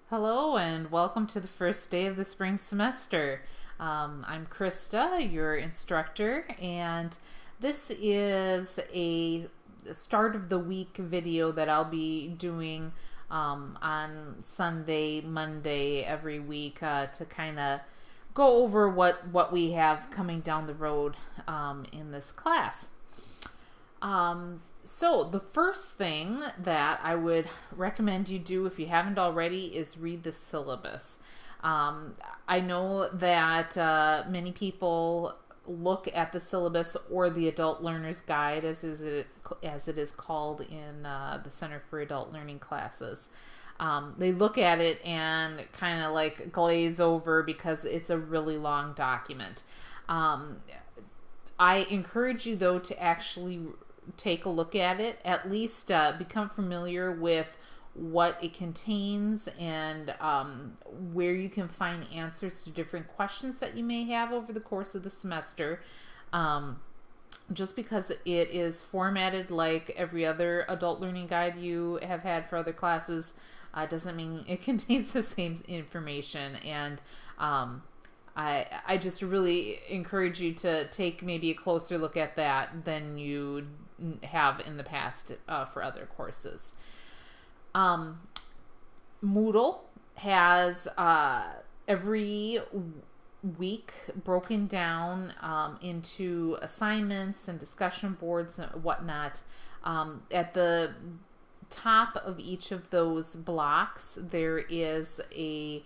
Hello and welcome to the first day of the spring semester. I'm Krista, your instructor, and this is a start of the week video that I'll be doing on Sunday, Monday every week to kind of go over what we have coming down the road in this class. So the first thing that I would recommend you do if you haven't already is read the syllabus. I know that many people look at the syllabus or the Adult Learner's Guide as it is called in the Center for Adult Learning classes. They look at it and kind of like glaze over because it's a really long document. I encourage you though to actually take a look at it, at least become familiar with what it contains and where you can find answers to different questions that you may have over the course of the semester. Just because it is formatted like every other adult learning guide you have had for other classes doesn't mean it contains the same information, and I just really encourage you to take maybe a closer look at that than you have in the past for other courses. Moodle has every week broken down into assignments and discussion boards and whatnot. At the top of each of those blocks, there is a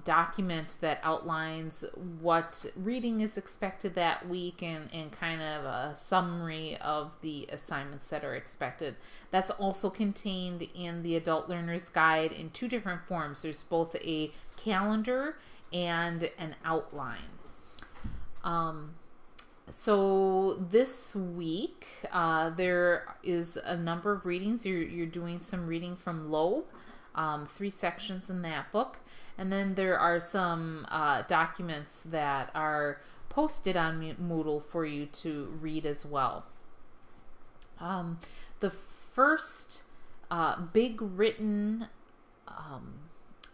document that outlines what reading is expected that week and kind of a summary of the assignments that are expected. That's also contained in the Adult Learner's Guide in two different forms. There's both a calendar and an outline. So this week there is a number of readings. You're doing some reading from Loeb, 3 sections in that book. And then there are some documents that are posted on Moodle for you to read as well. The first big written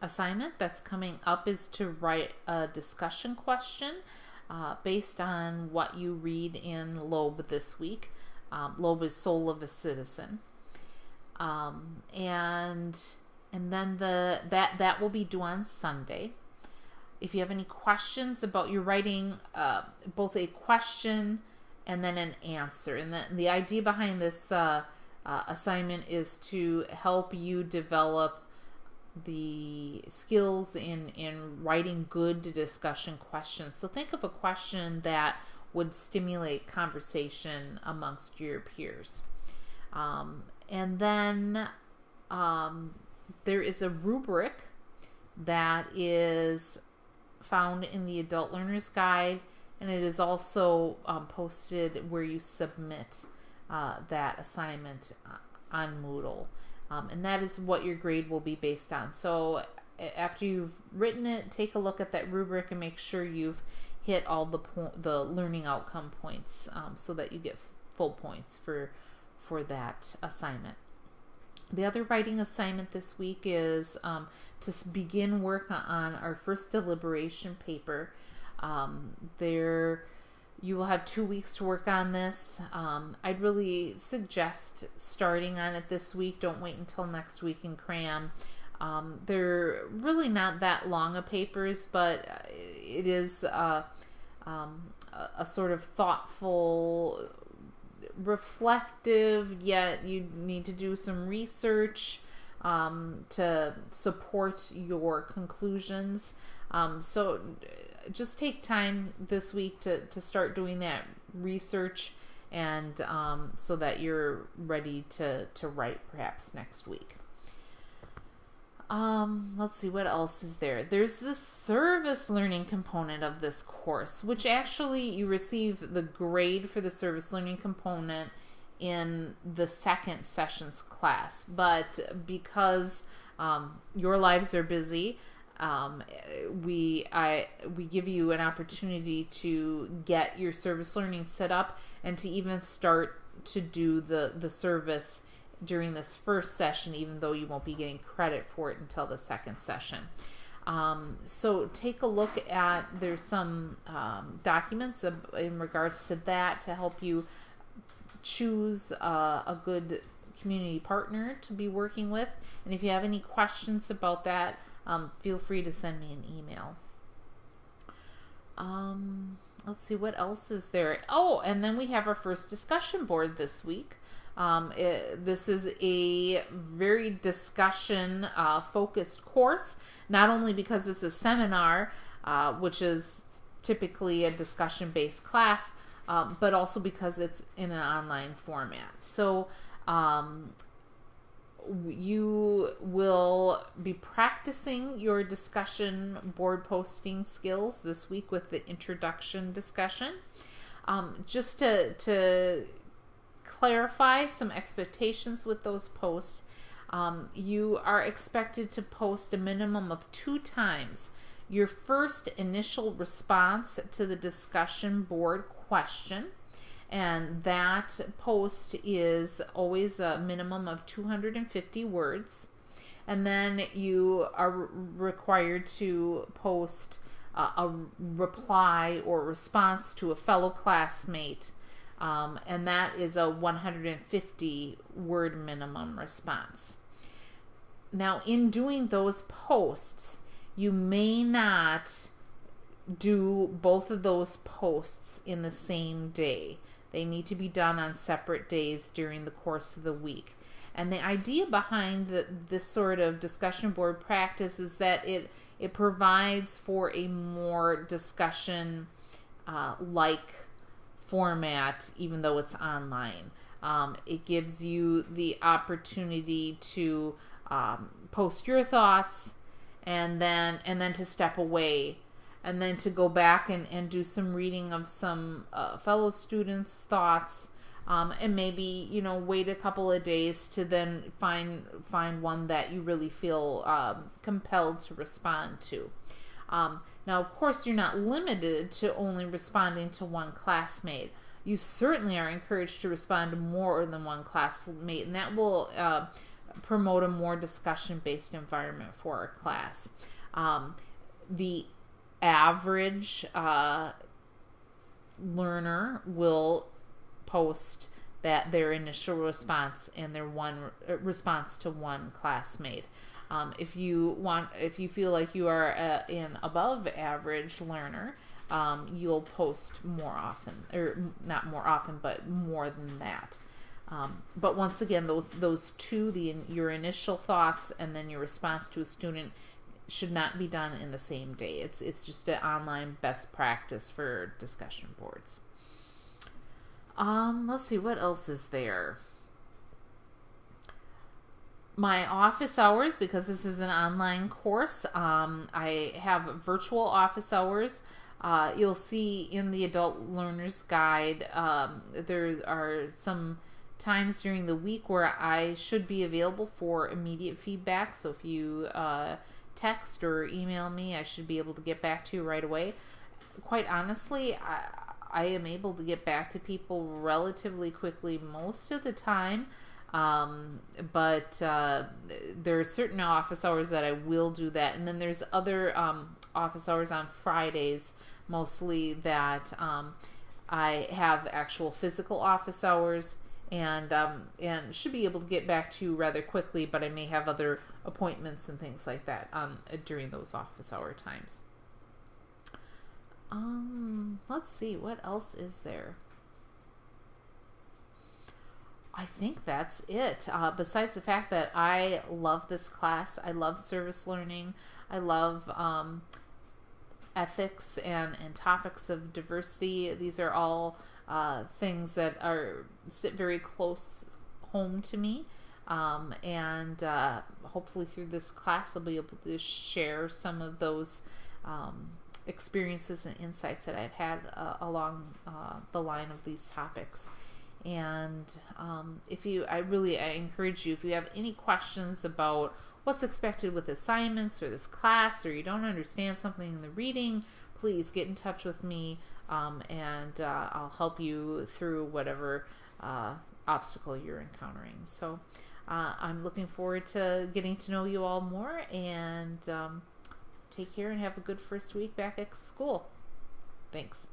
assignment that's coming up is to write a discussion question based on what you read in Loeb this week. Loeb is Soul of a Citizen. And then that will be due on Sunday. If you have any questions about your writing, both a question and then an answer. And the idea behind this assignment is to help you develop the skills in writing good discussion questions. So think of a question that would stimulate conversation amongst your peers. And then there is a rubric that is found in the Adult Learner's Guide, and it is also posted where you submit that assignment on Moodle. And that is what your grade will be based on. So after you've written it, take a look at that rubric and make sure you've hit all the learning outcome points so that you get full points for that assignment. The other writing assignment this week is to begin work on our first deliberation paper. You will have 2 weeks to work on this. I'd really suggest starting on it this week. Don't wait until next week and cram. They're really not that long of papers, but it is a sort of thoughtful, reflective, yet you need to do some research to support your conclusions. So just take time this week to start doing that research, and so that you're ready to write perhaps next week. Let's see, what else is there? There's the service learning component of this course, which actually you receive the grade for the service learning component in the second sessions class. But because your lives are busy, we give you an opportunity to get your service learning set up and to even start to do the service during this first session, even though you won't be getting credit for it until the second session. So take a look at, there's some documents in regards to that to help you choose a good community partner to be working with. And if you have any questions about that, feel free to send me an email. Let's see, what else is there? Oh, and then we have our first discussion board this week. This is a very discussion focused course, not only because it's a seminar, which is typically a discussion based class, but also because it's in an online format. So you will be practicing your discussion board posting skills this week with the introduction discussion. Just to clarify some expectations with those posts, you are expected to post a minimum of 2 times your first initial response to the discussion board question. And that post is always a minimum of 250 words. And then you are required to post a reply or response to a fellow classmate. And that is a 150 word minimum response. Now, in doing those posts, you may not do both of those posts in the same day. They need to be done on separate days during the course of the week. And the idea behind this sort of discussion board practice is that it provides for a more discussion like format, even though it's online. It gives you the opportunity to post your thoughts and then to step away, and then to go back and do some reading of some fellow students' thoughts, and maybe, wait a couple of days to then find one that you really feel compelled to respond to. Now, of course, you're not limited to only responding to one classmate. You certainly are encouraged to respond to more than one classmate, and that will promote a more discussion-based environment for our class. The average learner will post their initial response and their one response to one classmate. If you feel like you are an above average learner, you'll post more often, or not more often, but more than that. But once again, those two, your initial thoughts and then your response to a student, should not be done in the same day. It's just an online best practice for discussion boards. Let's see, what else is there? My office hours, because this is an online course, I have virtual office hours. You'll see in the Adult Learner's Guide, there are some times during the week where I should be available for immediate feedback. So if you text or email me, I should be able to get back to you right away. Quite honestly, I am able to get back to people relatively quickly most of the time, but there are certain office hours that I will do that, and then there's other office hours on Fridays mostly that I have actual physical office hours, and should be able to get back to you rather quickly, but I may have other appointments and things like that during those office hour times. Let's see, what else is there? I think that's it. Besides the fact that I love this class, I love service learning, I love ethics and topics of diversity. These are all things that sit very close home to me. And hopefully through this class I'll be able to share some of those experiences and insights that I've had along the line of these topics. And I encourage you, if you have any questions about what's expected with assignments or this class, or you don't understand something in the reading, please get in touch with me, and I'll help you through whatever obstacle you're encountering. So I'm looking forward to getting to know you all more, and take care and have a good first week back at school. Thanks.